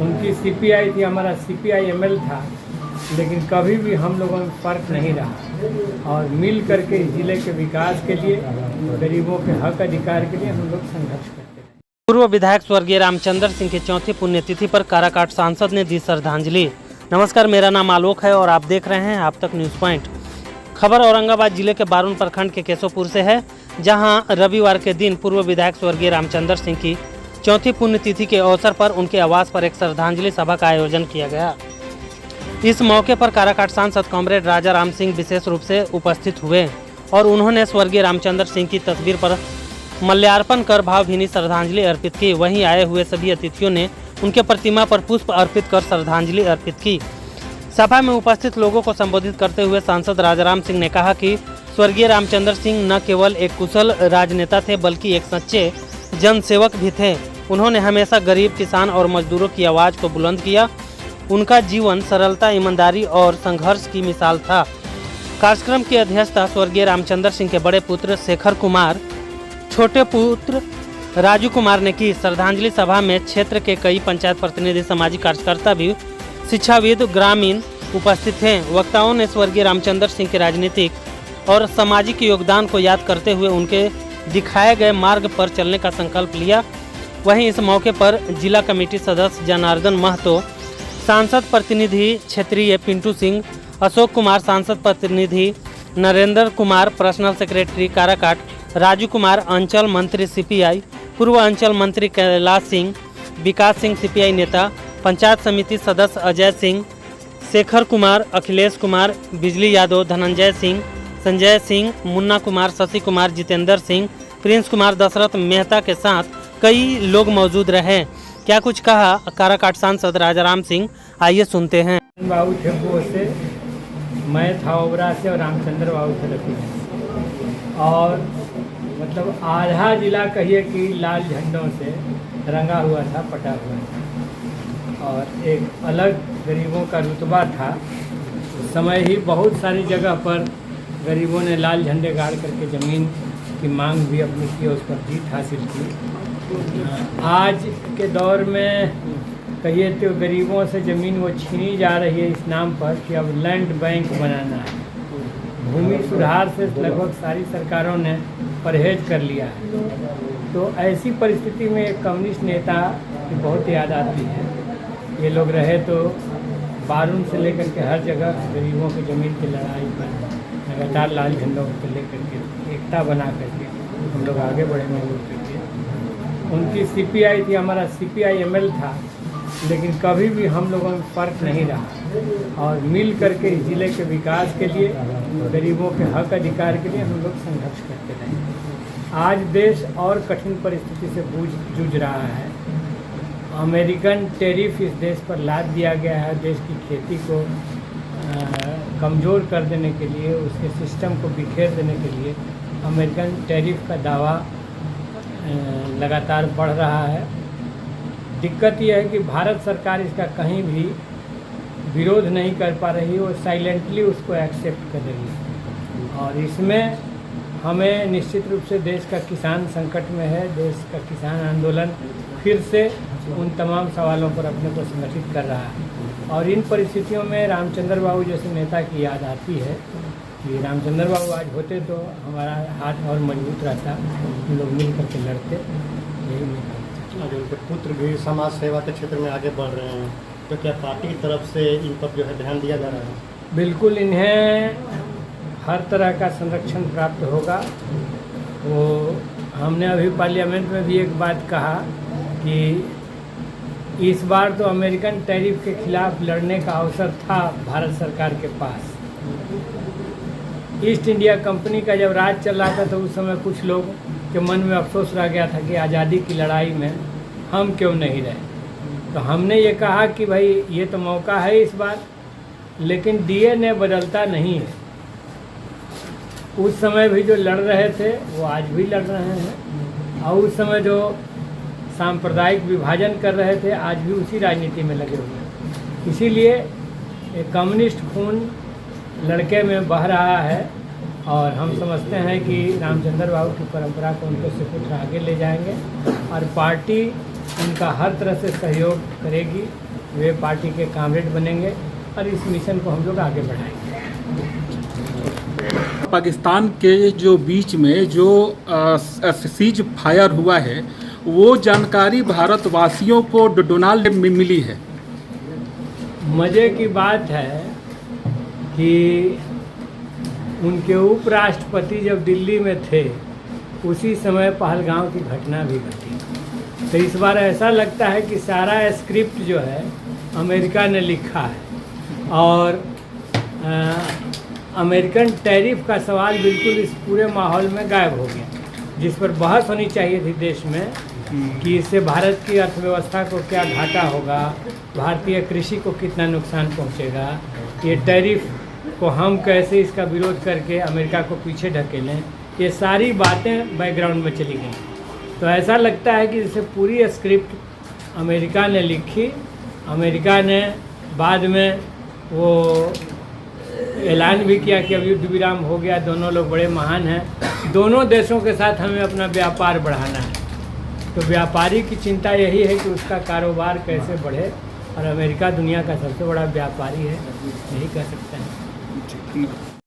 उनकी सीपीआई थी, हमारा सीपीआई-एमएल था, लेकिन कभी भी हम लोगों में फ़र्क नहीं रहा और मिल करके इस ज़िले के विकास के लिए, गरीबों के हक अधिकार के लिए हम लोग संघर्ष करते रहे। पूर्व विधायक स्वर्गीय रामचंद्र सिंह की चौथी पुण्यतिथि पर काराकाट सांसद ने दी श्रद्धांजलि। नमस्कार, मेरा नाम आलोक है और आप देख रहे हैं आप तक न्यूज़ पॉइंट। खबर औरंगाबाद जिले के बारुण प्रखंड के केशवपुर से है, जहां रविवार के दिन पूर्व विधायक स्वर्गीय रामचंद्र सिंह की चौथी पुण्यतिथि के अवसर पर उनके आवास पर एक श्रद्धांजलि सभा का आयोजन किया गया। इस मौके पर काराकाट सांसद कॉमरेड राजा राम सिंह विशेष रूप से उपस्थित हुए और उन्होंने स्वर्गीय रामचंद्र सिंह की तस्वीर पर माल्यार्पण कर भावभीनी श्रद्धांजलि अर्पित की। वहीं आए हुए सभी अतिथियों ने उनके प्रतिमा पर पुष्प अर्पित कर श्रद्धांजलि अर्पित की। सभा में उपस्थित लोगों को संबोधित करते हुए सांसद राजाराम सिंह ने कहा कि स्वर्गीय रामचंद्र सिंह न केवल एक कुशल राजनेता थे, बल्कि एक सच्चे जनसेवक भी थे। उन्होंने हमेशा गरीब, किसान और मजदूरों की आवाज़ को बुलंद किया। उनका जीवन सरलता, ईमानदारी और संघर्ष की मिसाल था। कार्यक्रम की अध्यक्षता स्वर्गीय रामचंद्र सिंह के बड़े पुत्र शेखर कुमार, छोटे पुत्र राजू कुमार ने की। श्रद्धांजलि सभा में क्षेत्र के कई पंचायत प्रतिनिधि, सामाजिक कार्यकर्ता भी, शिक्षाविद, ग्रामीण उपस्थित थे। वक्ताओं ने स्वर्गीय रामचंद्र सिंह के राजनीतिक और सामाजिक योगदान को याद करते हुए उनके दिखाए गए मार्ग पर चलने का संकल्प लिया। वहीं इस मौके पर जिला कमेटी सदस्य जनार्दन महतो, सांसद प्रतिनिधि क्षेत्रीय पिंटू सिंह, अशोक कुमार, सांसद प्रतिनिधि नरेंद्र कुमार, पर्सनल सेक्रेटरी काराकाट राजू कुमार, अंचल मंत्री सीपीआई, पूर्व अंचल मंत्री कैलाश सिंह, विकास सिंह सीपीआई नेता, पंचायत समिति सदस्य अजय सिंह, शेखर कुमार, अखिलेश कुमार, बिजली यादव, धनंजय सिंह, संजय सिंह, मुन्ना कुमार, शशि कुमार, जितेंद्र सिंह, प्रिंस कुमार, दशरथ मेहता के साथ कई लोग मौजूद रहे। क्या कुछ कहा काराकाट सांसद राजाराम सिंह, आइए सुनते हैं। बाबू थे वो से, मैं था ओबरा से और रामचंद्र बाबू थे लखीमपुर, और मतलब आधा जिला कहिए कि लाल झंडों से रंगा हुआ था, पटा हुआ था, और एक अलग गरीबों का रुतबा था। उस समय ही बहुत सारी जगह पर गरीबों ने लाल झंडे गाड़ करके ज़मीन की मांग भी अपनी की, उस पर जीत हासिल की। आज के दौर में कहिए तो गरीबों से ज़मीन वो छीनी जा रही है इस नाम पर कि अब लैंड बैंक बनाना है। भूमि सुधार से लगभग सारी सरकारों ने परहेज कर लिया है। तो ऐसी परिस्थिति में एक कम्युनिस्ट नेता की बहुत याद आती है। ये लोग रहे तो बारुण से लेकर के हर जगह गरीबों की ज़मीन की लड़ाई पर लगातार लाल झंडों को लेकर के एकता बना करके हम लोग आगे बढ़े मिल करके। उनकी सीपीआई थी, हमारा सीपीआई-एमएल था, लेकिन कभी भी हम लोगों में फ़र्क नहीं रहा और मिल करके इस ज़िले के विकास के लिए, गरीबों के हक अधिकार के लिए हम लोग संघर्ष करते रहे। आज देश और कठिन परिस्थिति से जूझ रहा है। अमेरिकन टैरिफ इस देश पर लाद दिया गया है। देश की खेती को कमज़ोर कर देने के लिए, उसके सिस्टम को बिखेर देने के लिए अमेरिकन टैरिफ का दावा लगातार बढ़ रहा है। दिक्कत यह है कि भारत सरकार इसका कहीं भी विरोध नहीं कर पा रही, वो साइलेंटली उसको एक्सेप्ट कर रही है। और इसमें हमें निश्चित रूप से देश का किसान संकट में है। देश का किसान आंदोलन फिर से उन तमाम सवालों पर अपने को संगठित कर रहा है। और इन परिस्थितियों में रामचंद्र बाबू जैसे नेता की याद आती है कि रामचंद्र बाबू आज होते तो हमारा हाथ और मजबूत रहता, हम लोग मिल करके लड़ते। यही मैं आज उनके पुत्र भी समाज सेवा के क्षेत्र में आगे बढ़ रहे हैं, तो क्या पार्टी की तरफ से इन पर जो है ध्यान दिया जा रहा है? बिल्कुल, इन्हें हर तरह का संरक्षण प्राप्त होगा। वो हमने अभी पार्लियामेंट में भी एक बात कहा कि इस बार तो अमेरिकन टैरिफ के खिलाफ लड़ने का अवसर था भारत सरकार के पास। ईस्ट इंडिया कंपनी का जब राज चल रहा था तो उस समय कुछ लोग के मन में अफसोस रह गया था कि आज़ादी की लड़ाई में हम क्यों नहीं रहे। तो हमने ये कहा कि भाई ये तो मौका है इस बार, लेकिन डीएनए बदलता नहीं है। उस समय भी जो लड़ रहे थे वो आज भी लड़ रहे हैं, और उस समय जो सांप्रदायिक विभाजन कर रहे थे आज भी उसी राजनीति में लगे हुए हैं। इसीलिए एक कम्युनिस्ट खून लड़के में बह रहा है, और हम समझते हैं कि रामचंद्र बाबू की परंपरा को उनके सुपुत्र आगे ले जाएंगे और पार्टी उनका हर तरह से सहयोग करेगी। वे पार्टी के कामरेड बनेंगे और इस मिशन को हम लोग आगे बढ़ाएंगे। पाकिस्तान के जो बीच में जो सीज फायर हुआ है, वो जानकारी भारतवासियों को डोनाल्ड में मिली है। मज़े की बात है कि उनके उपराष्ट्रपति जब दिल्ली में थे, उसी समय पहलगांव की घटना भी घटी। तो इस बार ऐसा लगता है कि सारा स्क्रिप्ट जो है अमेरिका ने लिखा है और अमेरिकन टैरिफ का सवाल बिल्कुल इस पूरे माहौल में गायब हो गया, जिस पर बहस होनी चाहिए थी देश में कि इससे भारत की अर्थव्यवस्था को क्या घाटा होगा, भारतीय कृषि को कितना नुकसान पहुंचेगा, ये टैरिफ को हम कैसे इसका विरोध करके अमेरिका को पीछे ढकेलें, ये सारी बातें बैकग्राउंड में चली गई। तो ऐसा लगता है कि जैसे पूरी स्क्रिप्ट अमेरिका ने लिखी, अमेरिका ने बाद में वो ऐलान भी किया कि अब युद्ध विराम हो गया, दोनों लोग बड़े महान हैं, दोनों देशों के साथ हमें अपना व्यापार बढ़ाना है। तो व्यापारी की चिंता यही है कि उसका कारोबार कैसे बढ़े, और अमेरिका दुनिया का सबसे बड़ा व्यापारी है, यही कह सकते हैं।